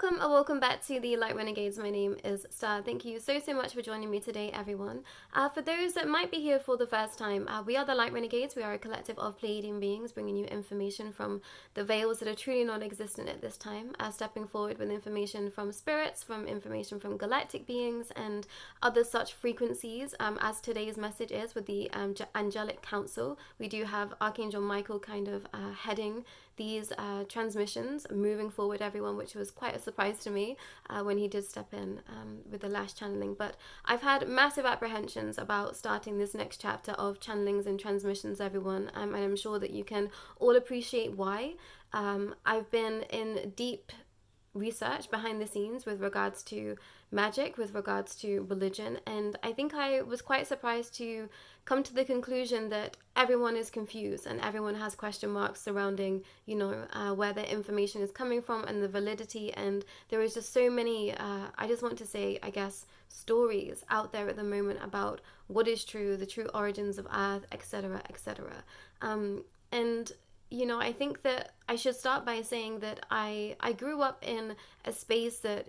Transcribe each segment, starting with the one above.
Welcome back to the Light Renegades. My name is Starr. Thank you so much for joining me today, everyone. For those that might be here for the first time, we are the Light Renegades. We are a collective of Pleiadian beings bringing you information from the veils that are truly non-existent at this time, stepping forward with information from spirits, from information from galactic beings, and other such frequencies, as today's message is with the Angelic Council. We do have Archangel Michael kind of heading these transmissions moving forward, everyone, which was quite a surprise to me when he did step in with the last channeling. But I've had massive apprehensions about starting this next chapter of channelings and transmissions, everyone, and I'm sure that you can all appreciate why. I've been in deep research behind the scenes with regards to magic, with regards to religion, and I think I was quite surprised to come to the conclusion that everyone is confused and everyone has question marks surrounding, where their information is coming from and the validity, and there is just so many, I just want to say, I guess, stories out there at the moment about what is true, the true origins of Earth, etc., etc. And I think that I should start by saying that I grew up in a space that,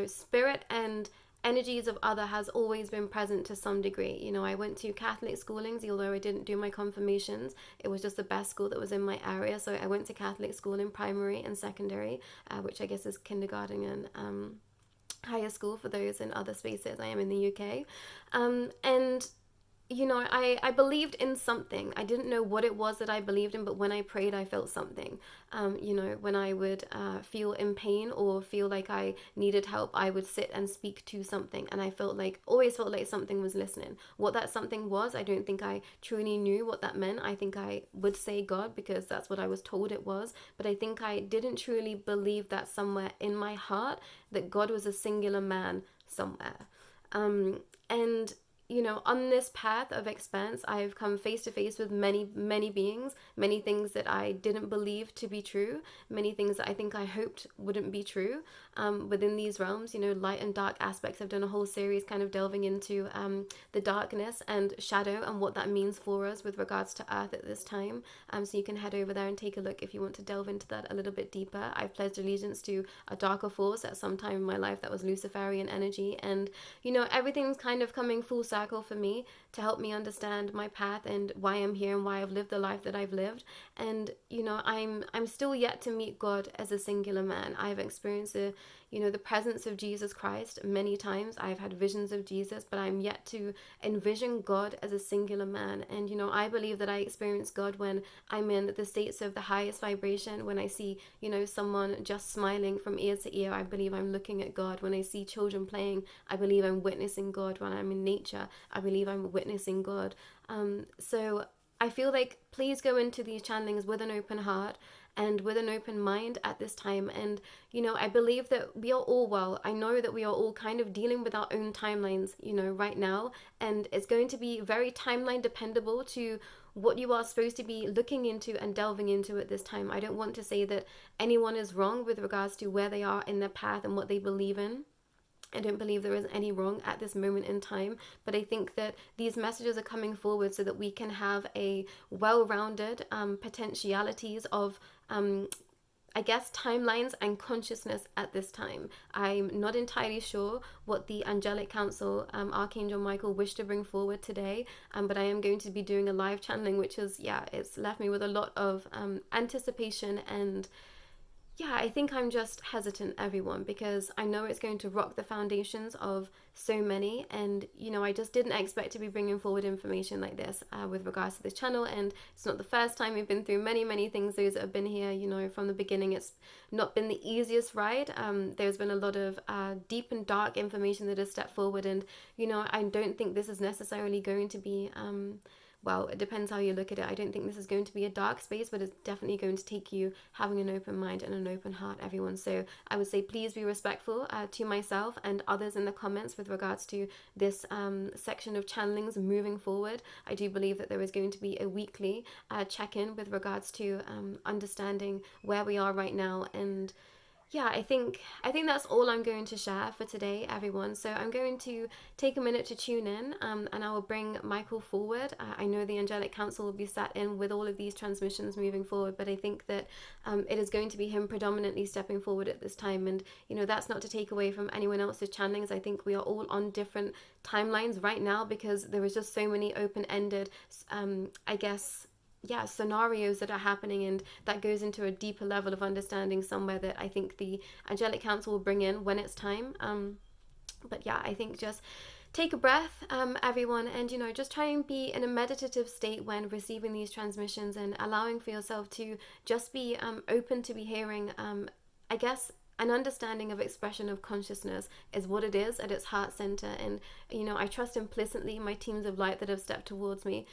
spirit and energies of other has always been present to some degree. I went to Catholic schoolings, although I didn't do my confirmations. It was just the best school that was in my area. So I went to Catholic school in primary and secondary, which I guess is kindergarten and higher school for those in other spaces. I am in the UK. And I believed in something. I didn't know what it was that I believed in, but when I prayed, I felt something. When I would feel in pain or feel like I needed help, I would sit and speak to something, and I always felt like something was listening. What that something was, I don't think I truly knew what that meant. I think I would say God because that's what I was told it was, but I think I didn't truly believe that somewhere in my heart that God was a singular man somewhere. And on this path of expanse, I've come face to face with many, many beings, many things that I didn't believe to be true, many things that I think I hoped wouldn't be true within these realms, light and dark aspects. I've done a whole series kind of delving into the darkness and shadow and what that means for us with regards to Earth at this time. So you can head over there and take a look if you want to delve into that a little bit deeper. I've pledged allegiance to a darker force at some time in my life that was Luciferian energy, and everything's kind of coming full circle for me to help me understand my path and why I'm here and why I've lived the life that I've lived. And I'm still yet to meet God as a singular man. I've experienced the presence of Jesus Christ many times. I've had visions of Jesus, but I'm yet to envision God as a singular man. And I believe that I experience God when I'm in the states of the highest vibration. When I see someone just smiling from ear to ear, I believe I'm looking at God. When I see children playing, I believe I'm witnessing God. When I'm in nature, I believe I'm witnessing God. So I feel like please go into these channelings with an open heart and with an open mind at this time. And I believe that we are all well. I know that we are all kind of dealing with our own timelines right now, and it's going to be very timeline dependable to what you are supposed to be looking into and delving into at this time. I don't want to say that anyone is wrong with regards to where they are in their path and what they believe in. I don't believe there is any wrong at this moment in time, but I think that these messages are coming forward so that we can have a well-rounded potentialities of I guess timelines and consciousness at this time. I'm not entirely sure what the Angelic Council, Archangel Michael, wished to bring forward today, but I am going to be doing a live channeling, which is, it's left me with a lot of anticipation. And I think I'm just hesitant, everyone, because I know it's going to rock the foundations of so many, and I just didn't expect to be bringing forward information like this with regards to this channel. And it's not the first time. We've been through many things. Those that have been here from the beginning, it's not been the easiest ride. There's been a lot of deep and dark information that has stepped forward, and I don't think this is necessarily going to be well, it depends how you look at it. I don't think this is going to be a dark space, but it's definitely going to take you having an open mind and an open heart, everyone. So I would say please be respectful to myself and others in the comments with regards to this section of channelings moving forward. I do believe that there is going to be a weekly check-in with regards to understanding where we are right now. And yeah, I think that's all I'm going to share for today, everyone. So I'm going to take a minute to tune in, and I will bring Michael forward. I know the Angelic Council will be sat in with all of these transmissions moving forward, but I think that it is going to be him predominantly stepping forward at this time. And that's not to take away from anyone else's channelings. I think we are all on different timelines right now because there is just so many open-ended, I guess, yeah, scenarios that are happening, and that goes into a deeper level of understanding somewhere that I think the Angelic Council will bring in when it's time. But yeah, I think just take a breath, everyone, and just try and be in a meditative state when receiving these transmissions, and allowing for yourself to just be open to be hearing, I guess, an understanding of expression of consciousness is what it is at its heart center. And I trust implicitly my teams of light that have stepped towards me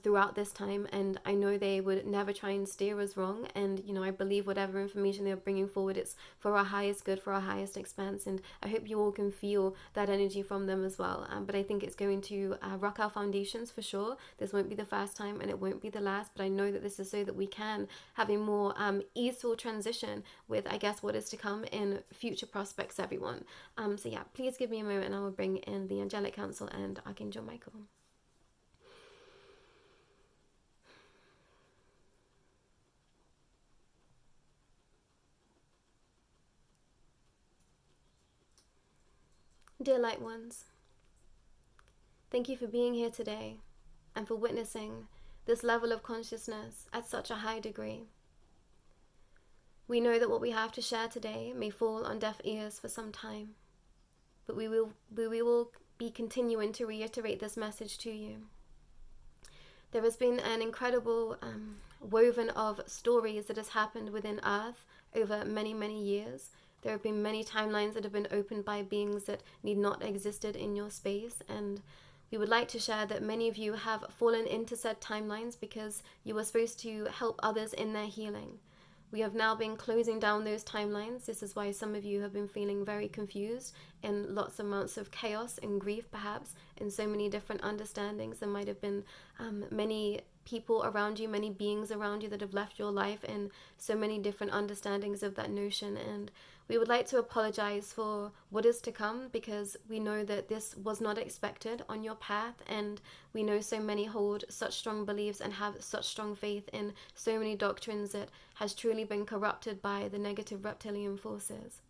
throughout this time, and I know they would never try and steer us wrong. And I believe whatever information they're bringing forward, it's for our highest good, for our highest expanse, and I hope you all can feel that energy from them as well. But I think it's going to rock our foundations for sure. This won't be the first time, and it won't be the last, but I know that this is so that we can have a more easeful transition with, I guess, what is to come in future prospects, everyone. So yeah, please give me a moment and I will bring in the Angelic Council and Archangel Michael. Dear light ones, thank you for being here today and for witnessing this level of consciousness at such a high degree. We know that what we have to share today may fall on deaf ears for some time, but we will be continuing to reiterate this message to you. There has been an incredible woven of stories that has happened within Earth over many, many years. There have been many timelines that have been opened by beings that need not existed in your space, and we would like to share that many of you have fallen into said timelines because you were supposed to help others in their healing. We have now been closing down those timelines. This is why some of you have been feeling very confused, in lots of amounts of chaos and grief, perhaps, in so many different understandings. There might have been many people around you, many beings around you that have left your life in so many different understandings of that notion. And we would like to apologize for what is to come, because we know that this was not expected on your path, and we know so many hold such strong beliefs and have such strong faith in so many doctrines that has truly been corrupted by the negative reptilian forces.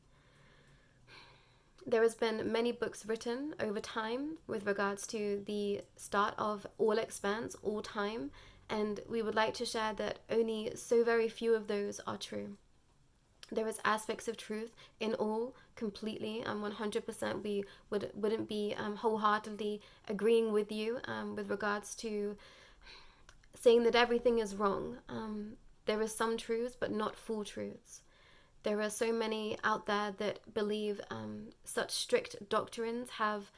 There has been many books written over time with regards to the start of all expanse, all time, and we would like to share that only so very few of those are true. There is aspects of truth in all completely, and 100% we wouldn't be wholeheartedly agreeing with you with regards to saying that everything is wrong. There is some truths, but not full truths. There are so many out there that believe such strict doctrines have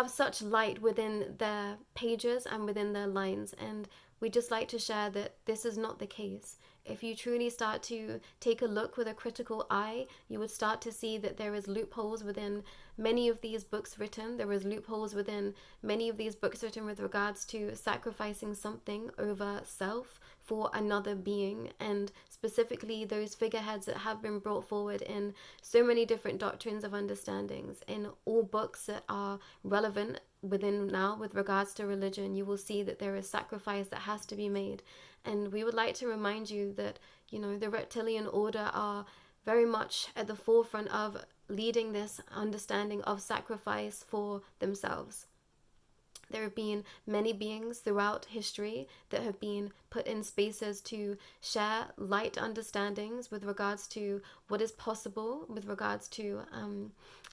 such light within their pages and within their lines, and we just like to share that this is not the case. If you truly start to take a look with a critical eye, you would start to see that there is loopholes within many of these books written. There is loopholes within many of these books written with regards to sacrificing something over self for another being, and specifically those figureheads that have been brought forward in so many different doctrines of understandings. In all books that are relevant within now with regards to religion, you will see that there is sacrifice that has to be made. And we would like to remind you that, the reptilian order are very much at the forefront of leading this understanding of sacrifice for themselves. There have been many beings throughout history that have been put in spaces to share light understandings with regards to what is possible, with regards to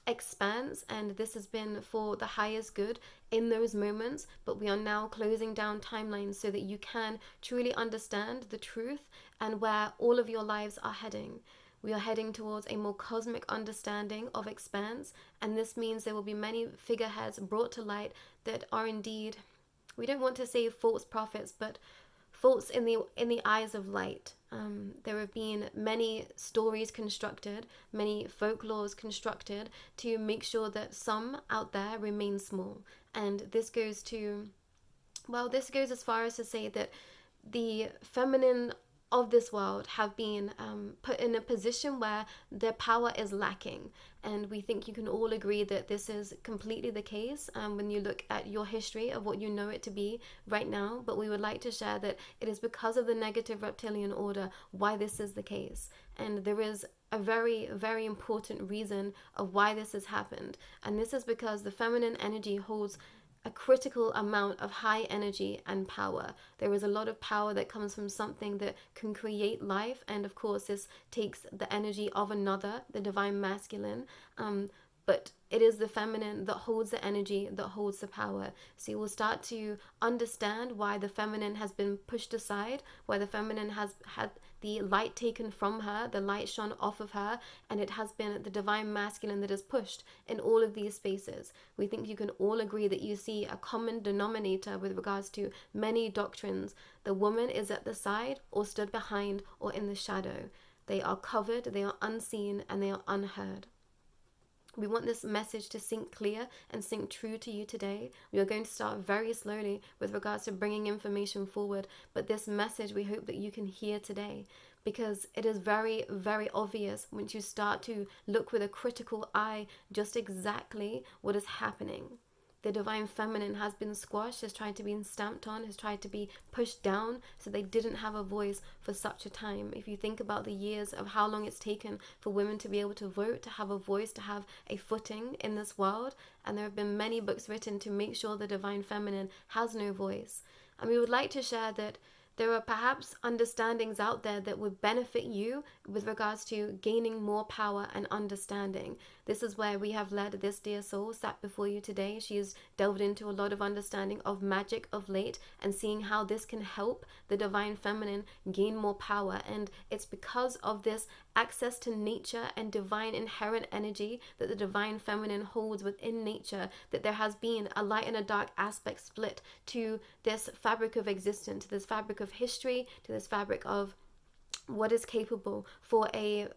expanse, and this has been for the highest good in those moments. But we are now closing down timelines so that you can truly understand the truth and where all of your lives are heading. We are heading towards a more cosmic understanding of expanse, and this means there will be many figureheads brought to light that are indeed, we don't want to say false prophets, but false in the eyes of light. There have been many stories constructed, many folklores constructed to make sure that some out there remain small. And this goes as far as to say that the feminine of this world have been put in a position where their power is lacking. And we think you can all agree that this is completely the case when you look at your history of what you know it to be right now. But we would like to share that it is because of the negative reptilian order why this is the case. And there is a very, very important reason of why this has happened. And this is because the feminine energy holds a critical amount of high energy and power. There is a lot of power that comes from something that can create life, and of course this takes the energy of another, the divine masculine, but it is the feminine that holds the energy, that holds the power. So you will start to understand why the feminine has been pushed aside, why the feminine has had the light taken from her, the light shone off of her, and it has been the divine masculine that is pushed in all of these spaces. We think you can all agree that you see a common denominator with regards to many doctrines. The woman is at the side or stood behind or in the shadow. They are covered, they are unseen, and they are unheard. We want this message to sink clear and sink true to you today. We are going to start very slowly with regards to bringing information forward, but this message we hope that you can hear today, because it is very, very obvious once you start to look with a critical eye just exactly what is happening. The divine feminine has been squashed, has tried to be stamped on, has tried to be pushed down, so they didn't have a voice for such a time. If you think about the years of how long it's taken for women to be able to vote, to have a voice, to have a footing in this world, and there have been many books written to make sure the divine feminine has no voice. And we would like to share that there are perhaps understandings out there that would benefit you with regards to gaining more power and understanding. This is where we have led this dear soul sat before you today. She has delved into a lot of understanding of magic of late and seeing how this can help the divine feminine gain more power. And it's because of this access to nature and divine inherent energy that the divine feminine holds within nature that there has been a light and a dark aspect split to this fabric of existence, to this fabric of history, to this fabric of what is capable for a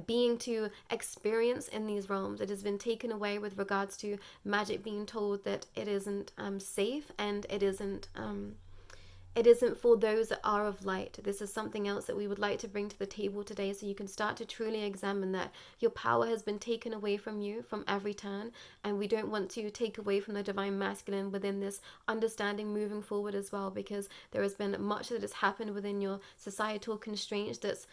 being to experience in these realms. It has been taken away with regards to magic being told that it isn't safe, and it isn't for those that are of light. This is something else that we would like to bring to the table today, so you can start to truly examine that your power has been taken away from you from every turn, and we don't want to take away from the divine masculine within this understanding moving forward as well, because there has been much that has happened within your societal constraints that's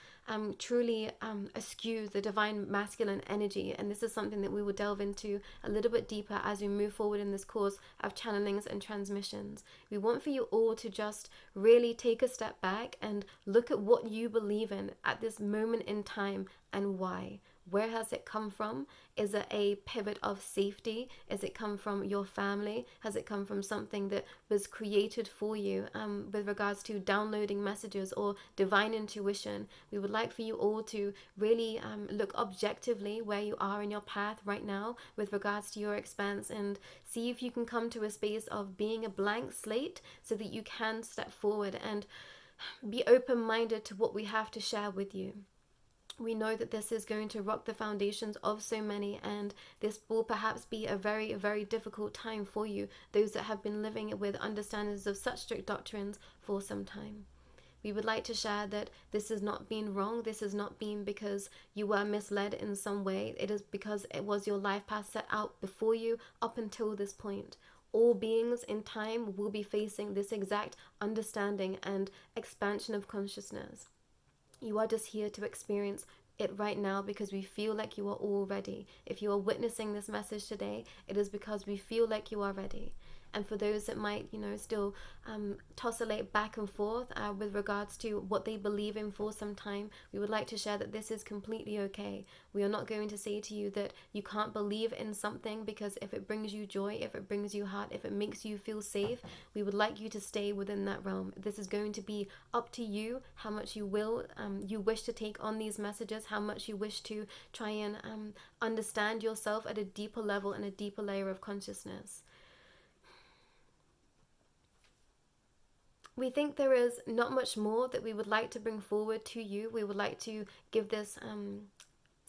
truly askew the divine masculine energy. And this is something that we will delve into a little bit deeper as we move forward in this course of channelings and transmissions. We want for you all to just really take a step back and look at what you believe in at this moment in time and why. Where has it come from? Is it a pivot of safety? Has it come from your family? Has it come from something that was created for you with regards to downloading messages or divine intuition? We would like for you all to really look objectively where you are in your path right now with regards to your expanse, and see if you can come to a space of being a blank slate so that you can step forward and be open-minded to what we have to share with you. We know that this is going to rock the foundations of so many, and this will perhaps be a very, very difficult time for you, those that have been living with understandings of such strict doctrines for some time. We would like to share that this has not been wrong. This has not been because you were misled in some way. It is because it was your life path set out before you up until this point. All beings in time will be facing this exact understanding and expansion of consciousness. You are just here to experience it right now because we feel like you are all ready. If you are witnessing this message today, it is because we feel like you are ready. And for those that might, still toscillate back and forth with regards to what they believe in for some time, we would like to share that this is completely okay. We are not going to say to you that you can't believe in something, because if it brings you joy, if it brings you heart, if it makes you feel safe, we would like you to stay within that realm. This is going to be up to you, how much you wish to take on these messages, how much you wish to try and understand yourself at a deeper level and a deeper layer of consciousness. We think there is not much more that we would like to bring forward to you. We would like to give this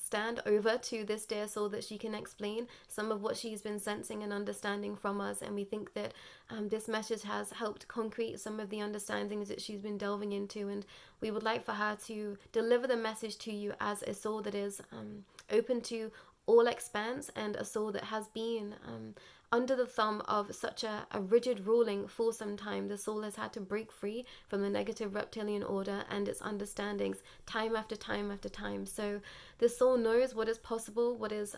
stand over to this dear soul that she can explain some of what she's been sensing and understanding from us. And we think that this message has helped concrete some of the understandings that she's been delving into. And we would like for her to deliver the message to you as a soul that is open to all expanse, and a soul that has been under the thumb of such a rigid ruling for some time. The soul has had to break free from the negative reptilian order and its understandings time after time after time. So the soul knows what is possible, what is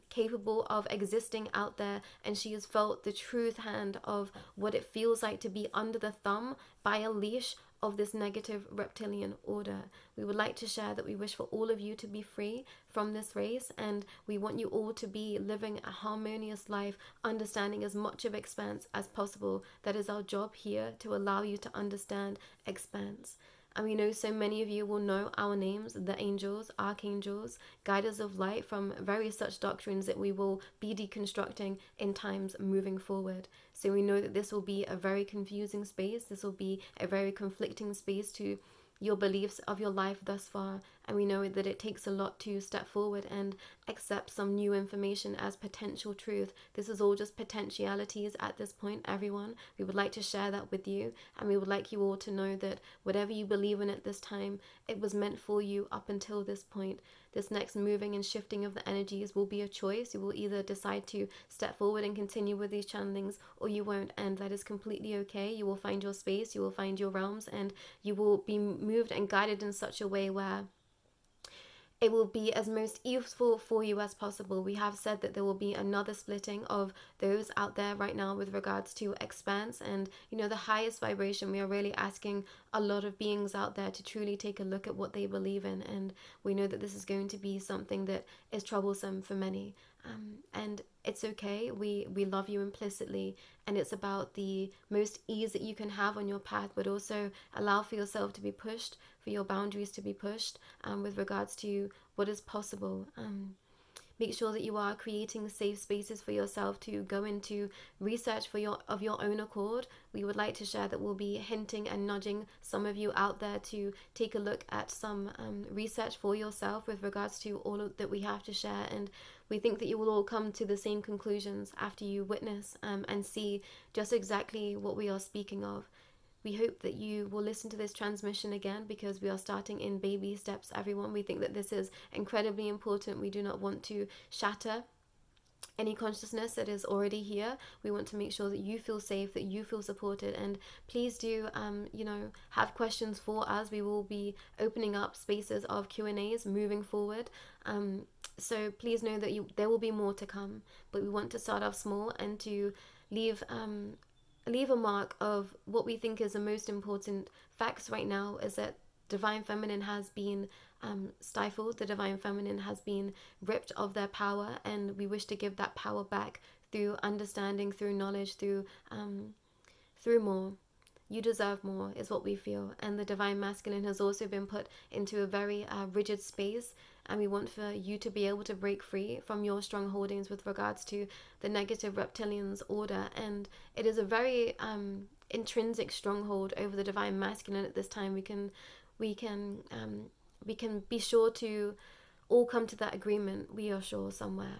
capable of existing out there, and she has felt the truth hand of what it feels like to be under the thumb by a leash of this negative reptilian order. We would like to share that we wish for all of you to be free from this race, and we want you all to be living a harmonious life, understanding as much of expanse as possible. That is our job here, to allow you to understand expanse. And we know so many of you will know our names, the angels, archangels, guiders of light, from various such doctrines that we will be deconstructing in times moving forward. So we know that this will be a very confusing space. This will be a very conflicting space to your beliefs of your life thus far, and we know that it takes a lot to step forward and accept some new information as potential truth. This is all just potentialities at this point, everyone. We would like to share that with you, and we would like you all to know that whatever you believe in at this time, it was meant for you up until this point. This next moving and shifting of the energies will be a choice. You will either decide to step forward and continue with these channelings, or you won't, and that is completely okay. You will find your space, you will find your realms, and you will be moved and guided in such a way where it will be as most useful for you as possible. We have said that there will be another splitting of those out there right now with regards to expanse and, the highest vibration. We are really asking a lot of beings out there to truly take a look at what they believe in, and we know that this is going to be something that is troublesome for many. And it's okay. We love you implicitly, and it's about the most ease that you can have on your path, but also allow for yourself to be pushed, for your boundaries to be pushed with regards to what is possible. Make sure that you are creating safe spaces for yourself to go into research of your own accord. We would like to share that we'll be hinting and nudging some of you out there to take a look at some research for yourself with regards to all that we have to share. And we think that you will all come to the same conclusions after you witness and see just exactly what we are speaking of. We hope that you will listen to this transmission again, because we are starting in baby steps, everyone. We think that this is incredibly important. We do not want to shatter any consciousness that is already here. We want to make sure that you feel safe, that you feel supported, and please do have questions for us. We will be opening up spaces of Q&As moving forward, so please know that there will be more to come, but we want to start off small and to leave a mark of what we think is the most important facts right now, is that Divine Feminine has been stifled. The Divine Feminine has been ripped of their power, and we wish to give that power back through understanding, through knowledge, through more. You deserve more is what we feel. And the Divine Masculine has also been put into a very rigid space, and we want for you to be able to break free from your strong holdings with regards to the negative reptilians order. And it is a very intrinsic stronghold over the Divine Masculine at this time. We can be sure to all come to that agreement. We are sure somewhere.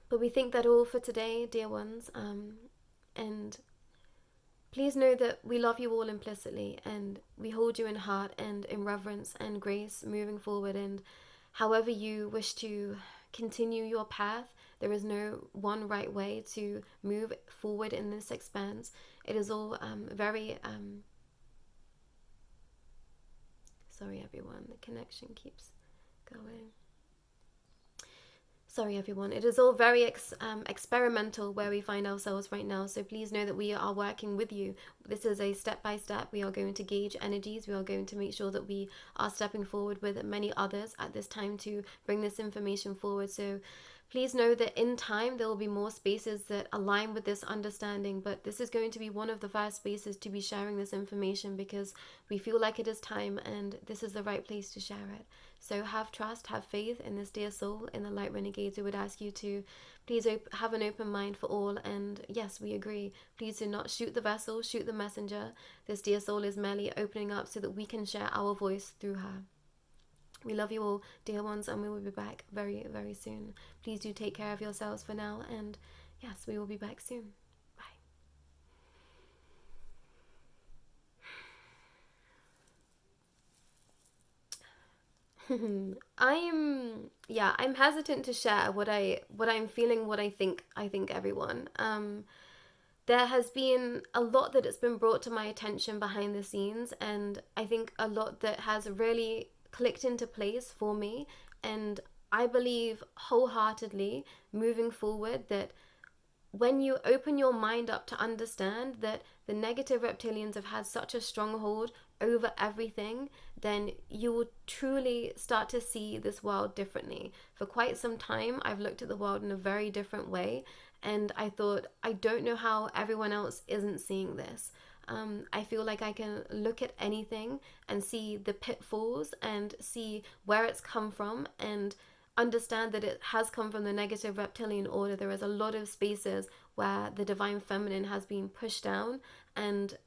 But we think that all for today, dear ones, and please know that we love you all implicitly, and we hold you in heart and in reverence and grace moving forward. And however you wish to continue your path, there is no one right way to move forward in this expanse. It is all very... Sorry, everyone, the connection keeps going. Sorry, everyone. It is all very experimental where we find ourselves right now. So please know that we are working with you. This is a step-by-step. We are going to gauge energies. We are going to make sure that we are stepping forward with many others at this time to bring this information forward. So Please know that in time there will be more spaces that align with this understanding, but this is going to be one of the first spaces to be sharing this information because we feel like it is time and this is the right place to share it. So have trust, have faith in this dear soul, in the Light Renegades. We would ask you to please have an open mind for all, and yes, we agree. Please do not shoot the vessel, shoot the messenger. This dear soul is merely opening up so that we can share our voice through her. We love you all, dear ones, and we will be back very, very soon. Please do take care of yourselves for now, and yes, we will be back soon. Bye. I'm hesitant to share what I'm feeling, what I think everyone. There has been a lot that has been brought to my attention behind the scenes, and I think a lot that has really clicked into place for me, and I believe wholeheartedly moving forward that when you open your mind up to understand that the negative reptilians have had such a stronghold over everything, then you will truly start to see this world differently. For quite some time, I've looked at the world in a very different way, and I thought, I don't know how everyone else isn't seeing this. I feel like I can look at anything and see the pitfalls and see where it's come from and understand that it has come from the negative reptilian order. There is a lot of spaces where the divine feminine has been pushed down and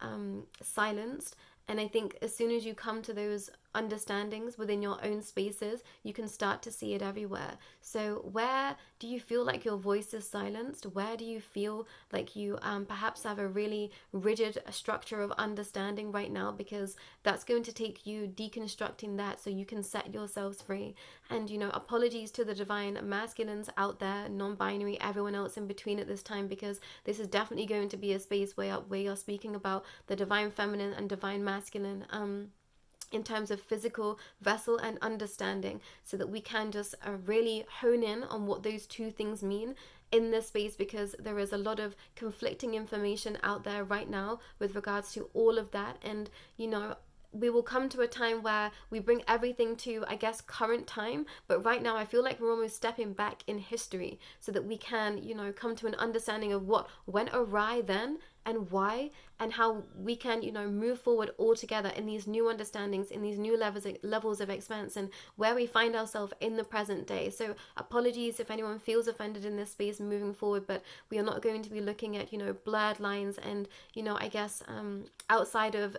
silenced. And I think as soon as you come to those understandings within your own spaces, you can start to see it everywhere. So where do you feel like your voice is silenced? Where do you feel like you perhaps have a really rigid structure of understanding right now? Because that's going to take you deconstructing that so you can set yourselves free. And, apologies to the divine masculines out there, non-binary, everyone else in between at this time, because this is definitely going to be a space where you're speaking about the divine feminine and divine masculine in terms of physical vessel and understanding, so that we can just really hone in on what those two things mean in this space, because there is a lot of conflicting information out there right now with regards to all of that. And we will come to a time where we bring everything to, I guess, current time. But right now, I feel like we're almost stepping back in history so that we can, come to an understanding of what went awry then and why, and how we can, move forward all together in these new understandings, in these new levels of expanse, and where we find ourselves in the present day. So apologies if anyone feels offended in this space moving forward, but we are not going to be looking at, blurred lines and, I guess, outside of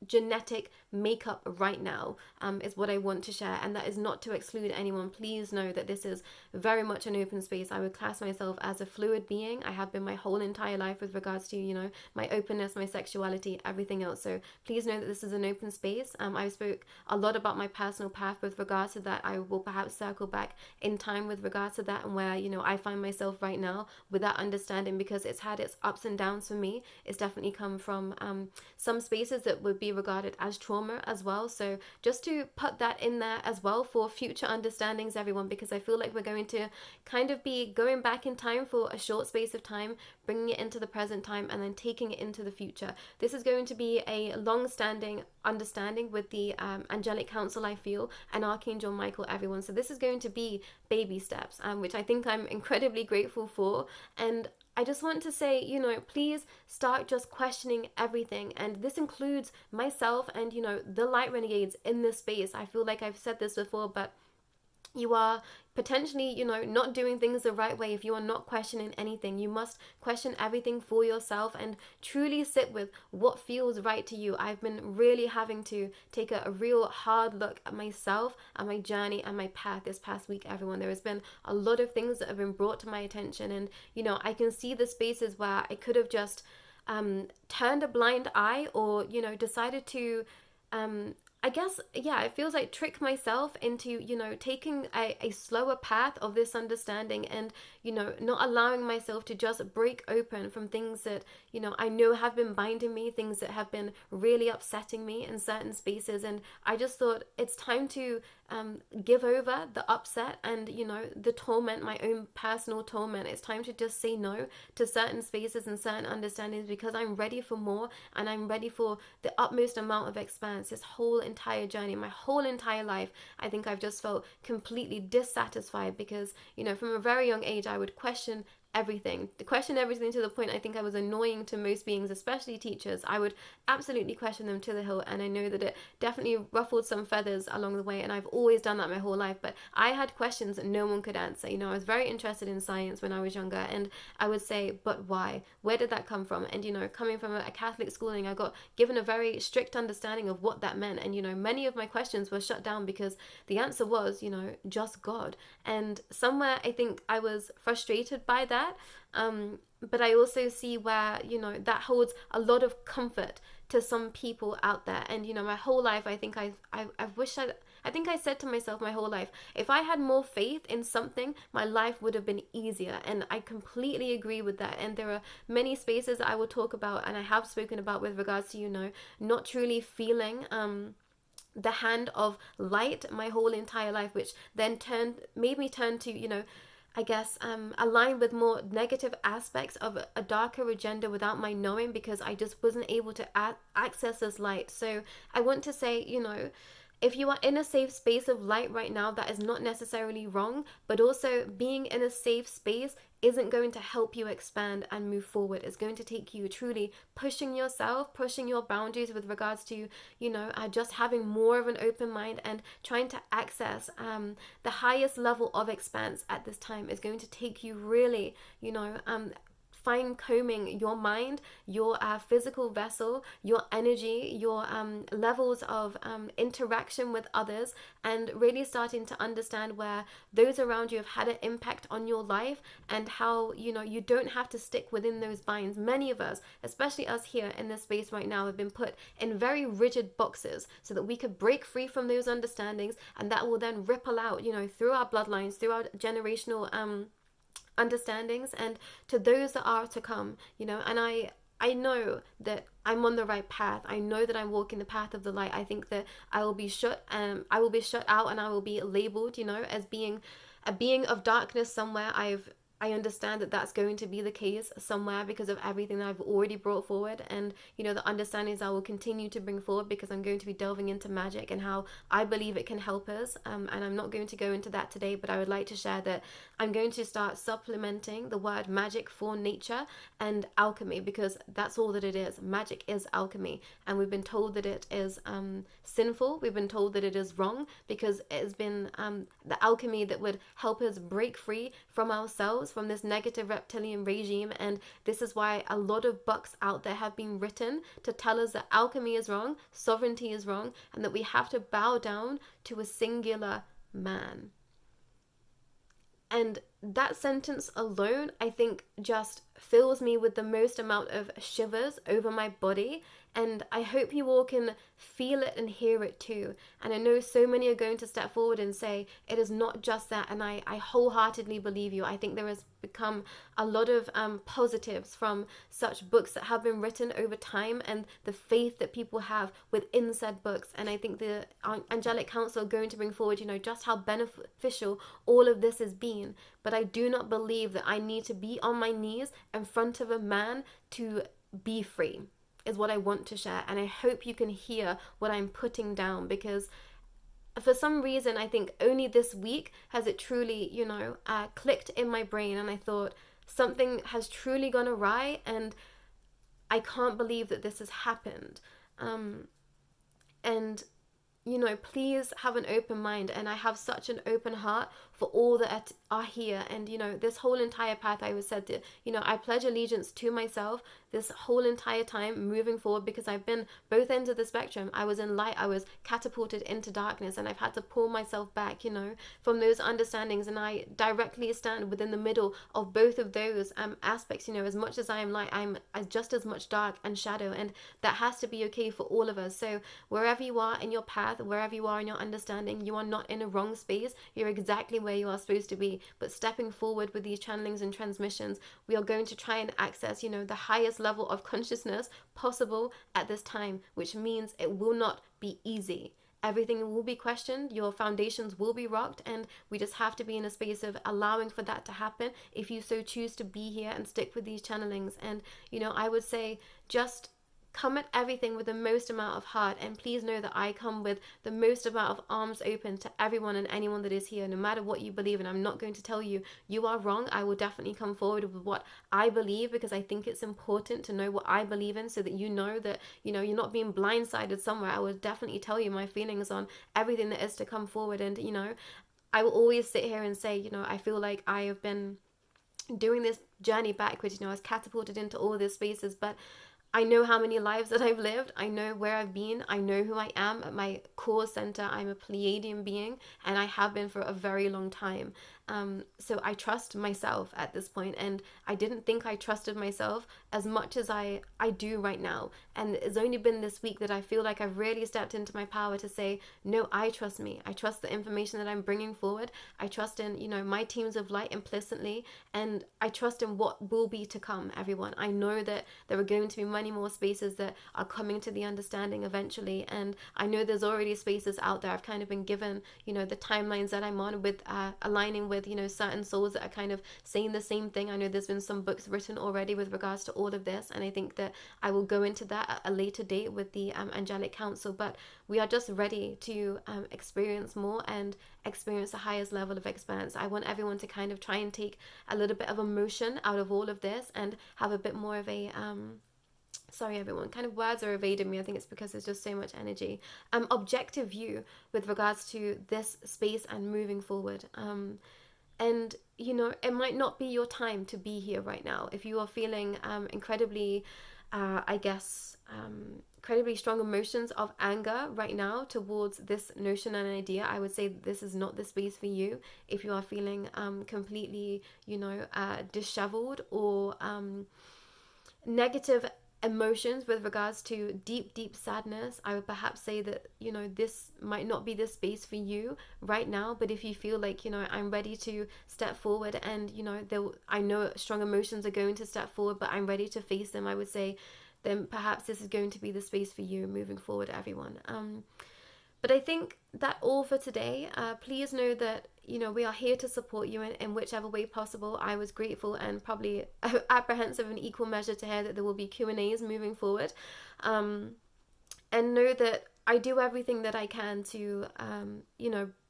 genetic makeup right now is what I want to share, and that is not to exclude anyone. Please know that this is very much an open space. I would class myself as a fluid being. I have been my whole entire life with regards to my openness, my sexuality, everything else. So please know that this is an open space. I spoke a lot about my personal path with regards to that. I will perhaps circle back in time with regards to that and where I find myself right now with that understanding, because it's had its ups and downs for me. It's definitely come from some spaces that would be regarded as trauma as well. So just to put that in there as well for future understandings, everyone, because I feel like we're going to kind of be going back in time for a short space of time, bringing it into the present time, and then taking it into the future. This is going to be a long-standing understanding with the Angelic Council, I feel, and Archangel Michael, everyone. So this is going to be baby steps, which I think I'm incredibly grateful for. And I just want to say, please start just questioning everything. And this includes myself and, the Light Renegades in this space. I feel like I've said this before, but you are potentially, not doing things the right way if you are not questioning anything. You must question everything for yourself and truly sit with what feels right to you. I've been really having to take a real hard look at myself and my journey and my path this past week, everyone. There has been a lot of things that have been brought to my attention, and, I can see the spaces where I could have just turned a blind eye or, decided to I guess, it feels like trick myself into, taking a slower path of this understanding and, not allowing myself to just break open from things that, I know have been binding me, things that have been really upsetting me in certain spaces. And I just thought it's time to give over the upset and, you know, the torment, my own personal torment. It's time to just say no to certain spaces and certain understandings, because I'm ready for more, and I'm ready for the utmost amount of expanse. This whole entire journey, my whole entire life, I think I've just felt completely dissatisfied because, you know, from a very young age, I would question everything to the point I think I was annoying to most beings, especially teachers. I would absolutely question them to the hilt, and I know that it definitely ruffled some feathers along the way, and I've always done that my whole life. But I had questions that no one could answer. You know, I was very interested in science when I was younger, and I would say, but why? Where did that come from? And, you know, coming from a Catholic schooling, I got given a very strict understanding of what that meant, and, you know, many of my questions were shut down because the answer was, you know, just God. And somewhere I think I was frustrated by that. But I also see where, you know, that holds a lot of comfort to some people out there. And, you know, my whole life, I think I think I said to myself my whole life, if I had more faith in something, my life would have been easier. And I completely agree with that. And there are many spaces that I will talk about, and I have spoken about, with regards to, you know, not truly feeling the hand of light my whole entire life, which then made me turn to, you know, I guess align with more negative aspects of a darker agenda without my knowing, because I just wasn't able to access this light. So I want to say, you know, if you are in a safe space of light right now, that is not necessarily wrong, but also being in a safe space isn't going to help you expand and move forward. It's going to take you truly pushing yourself, pushing your boundaries with regards to, you know, just having more of an open mind and trying to access the highest level of expanse at this time. Is going to take you really, you know, fine combing your mind, your physical vessel, your energy, your levels of interaction with others, and really starting to understand where those around you have had an impact on your life, and how, you know, you don't have to stick within those binds. Many of us, especially us here in this space right now, have been put in very rigid boxes so that we could break free from those understandings, and that will then ripple out, you know, through our bloodlines, through our generational understandings, and to those that are to come, you know. And I know that I'm on the right path. I know that I'm walking the path of the light. I think that I will be shut out, and I will be labeled, you know, as being a being of darkness somewhere. I understand that that's going to be the case somewhere because of everything that I've already brought forward, and, you know, the understandings I will continue to bring forward, because I'm going to be delving into magic and how I believe it can help us. And I'm not going to go into that today, but I would like to share that I'm going to start supplementing the word magic for nature and alchemy, because that's all that it is. Magic is alchemy, and we've been told that it is sinful. We've been told that it is wrong, because it has been the alchemy that would help us break free from ourselves, from this negative reptilian regime. And this is why a lot of books out there have been written to tell us that alchemy is wrong, sovereignty is wrong, and that we have to bow down to a singular man. And that sentence alone, I think, just fills me with the most amount of shivers over my body. And I hope you all can feel it and hear it too. And I know so many are going to step forward and say, it is not just that. And I wholeheartedly believe you. I think there has become a lot of positives from such books that have been written over time, and the faith that people have within said books. And I think the Angelic Council are going to bring forward, you know, just how beneficial all of this has been. But I do not believe that I need to be on my knees in front of a man to be free, is what I want to share. And I hope you can hear what I'm putting down, because for some reason, I think only this week has it truly, you know, clicked in my brain. And I thought something has truly gone awry, and I can't believe that this has happened. And, you know, please have an open mind. And I have such an open heart for all that are here. And, you know, this whole entire path, I was said to, you know, I pledge allegiance to myself this whole entire time moving forward, because I've been both ends of the spectrum. I was in light, I was catapulted into darkness, and I've had to pull myself back, you know, from those understandings. And I directly stand within the middle of both of those aspects. You know, as much as I am light, I'm just as much dark and shadow, and that has to be okay for all of us. So wherever you are in your path, wherever you are in your understanding, you are not in a wrong space. You're exactly where you are supposed to be. But stepping forward with these channelings and transmissions, we are going to try and access, you know, the highest level of consciousness possible at this time, which means it will not be easy. everything will be questioned, your foundations will be rocked, and we just have to be in a space of allowing for that to happen if you so choose to be here and stick with these channelings. And I would say just come at everything with the most amount of heart, and please know that I come with the most amount of arms open to everyone and anyone that is here, no matter what you believe. And I'm not going to tell you you are wrong. I will definitely come forward with what I believe, because I think it's important to know what I believe in, so that that you're not being blindsided somewhere. I will definitely tell you my feelings on everything that is to come forward. And I will always sit here and say, I feel like I have been doing this journey backwards. I was catapulted into all these spaces, but I know how many lives that I've lived. I know where I've been. I know who I am. At my core center, I'm a Pleiadian being, and I have been for a very long time. So I trust myself at this point, and I didn't think I trusted myself as much as I do right now. And it's only been this week that I feel like I've really stepped into my power to say, no, I trust me. I trust the information that I'm bringing forward. I trust in, my teams of light implicitly, and I trust in what will be to come, everyone. I know that there are going to be many more spaces that are coming to the understanding eventually, and I know there's already spaces out there. I've kind of been given, the timelines that I'm on with aligning with, certain souls that are kind of saying the same thing. I know there's been some books written already with regards to all of this, and I think that I will go into that at a later date with the Angelic Council. But we are just ready to experience more and experience the highest level of expanse. I want everyone to kind of try and take a little bit of emotion out of all of this and have a bit more of a sorry everyone, kind of words are evading me. I think it's because there's just so much energy. Objective view with regards to this space and moving forward. And it might not be your time to be here right now. If you are feeling incredibly incredibly strong emotions of anger right now towards this notion and idea, I would say this is not the space for you. If you are feeling completely disheveled or negative emotions with regards to deep sadness, I would perhaps say that this might not be the space for you right now. But if you feel like I'm ready to step forward, and I know strong emotions are going to step forward, but I'm ready to face them, I would say then perhaps this is going to be the space for you moving forward, everyone. But I think that all for today. Please know that we are here to support you in whichever way possible. I was grateful and probably apprehensive in equal measure to hear that there will be Q&As moving forward. And know that I do everything that I can to,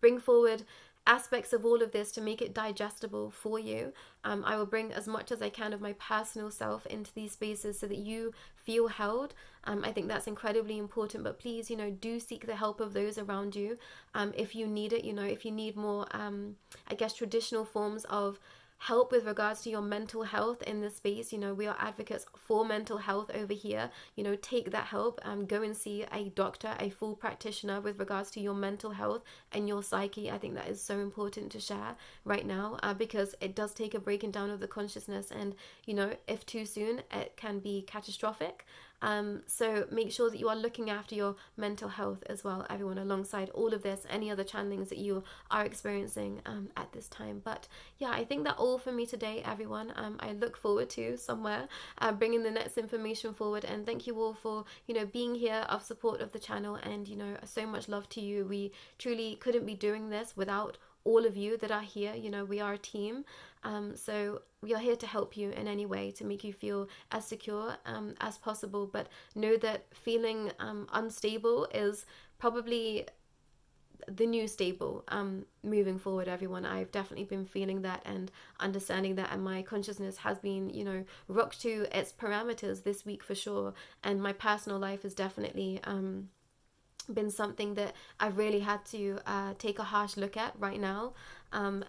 bring forward aspects of all of this to make it digestible for you. I will bring as much as I can of my personal self into these spaces so that you feel held. I think that's incredibly important. But please, do seek the help of those around you if you need it. If you need more, traditional forms of help with regards to your mental health in this space, we are advocates for mental health over here. Take that help, go and see a doctor, a full practitioner with regards to your mental health and your psyche. I think that is so important to share right now, because it does take a breaking down of the consciousness, and if too soon, it can be catastrophic. So make sure that you are looking after your mental health as well, everyone, alongside all of this, any other channelings that you are experiencing at this time. But yeah, I think that's all for me today, everyone. I look forward to somewhere bringing the next information forward, and thank you all for being here of support of the channel, and so much love to you. We truly couldn't be doing this without all of you that are here. We are a team, so we are here to help you in any way to make you feel as secure as possible. But know that feeling unstable is probably the new stable moving forward, everyone. I've definitely been feeling that and understanding that, and my consciousness has been rocked to its parameters this week for sure. And my personal life has definitely been something that I've really had to take a harsh look at right now. And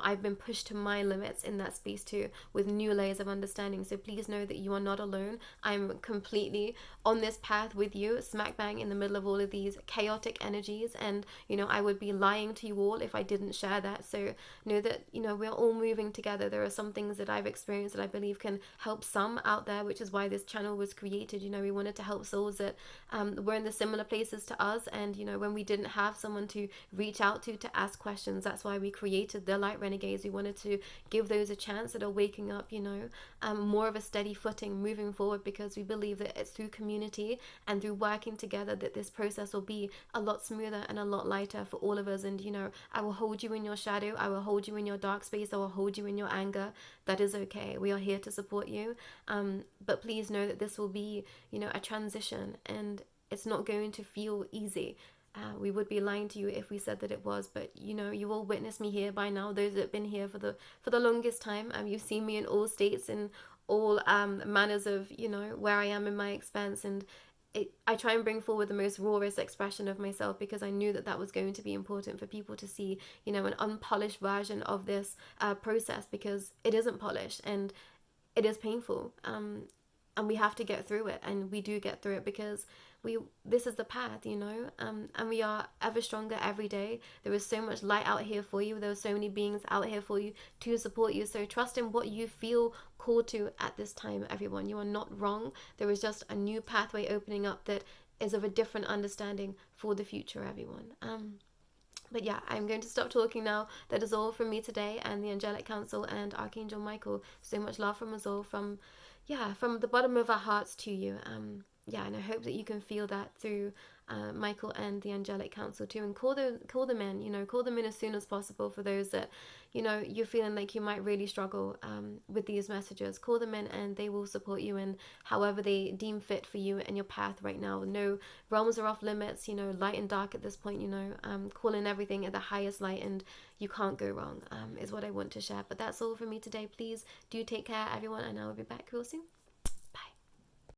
I've been pushed to my limits in that space too, with new layers of understanding. So please know that you are not alone. I'm completely on this path with you, smack bang in the middle of all of these chaotic energies, and I would be lying to you all if I didn't share that. So know that we're all moving together. There are some things that I've experienced that I believe can help some out there, which is why this channel was created. We wanted to help souls that were in the similar places to us, and when we didn't have someone to reach out to ask questions, that's why we created the Light Renegades, we wanted to give those a chance that are waking up, you know, more of a steady footing moving forward, because we believe that it's through community and through working together that this process will be a lot smoother and a lot lighter for all of us. And, you know, I will hold you in your shadow, I will hold you in your dark space, I will hold you in your anger. That is okay. We are here to support you. But please know that this will be, you know, a transition, and it's not going to feel easy. We would be lying to you if we said that it was, but you know, you all witnessed me here by now. Those that have been here for the longest time, you've seen me in all states and all manners of, you know, where I am in my expense, and I try and bring forward the most rawest expression of myself, because I knew that that was going to be important for people to see, you know, an unpolished version of this process, because it isn't polished and it is painful, and we have to get through it, and we do get through it because this is the path, you know, and we are ever stronger every day. There is so much light out here for you. There are so many beings out here for you to support you. So trust in what you feel called to at this time, everyone. You are not wrong. There is just a new pathway opening up that is of a different understanding for the future, everyone. But yeah, I'm going to stop talking now. That is all from me today and the Angelic Council and Archangel Michael. So much love from us all, from the bottom of our hearts to you. And I hope that you can feel that through Michael and the Angelic Council too, and call them in, you know, call them in as soon as possible for those that, you know, you're feeling like you might really struggle with these messages. Call them in and they will support you in however they deem fit for you and your path right now. No realms are off limits, you know, light and dark at this point, you know, call in everything at the highest light and you can't go wrong, is what I want to share. But that's all for me today. Please do take care, everyone, and I will be back real soon.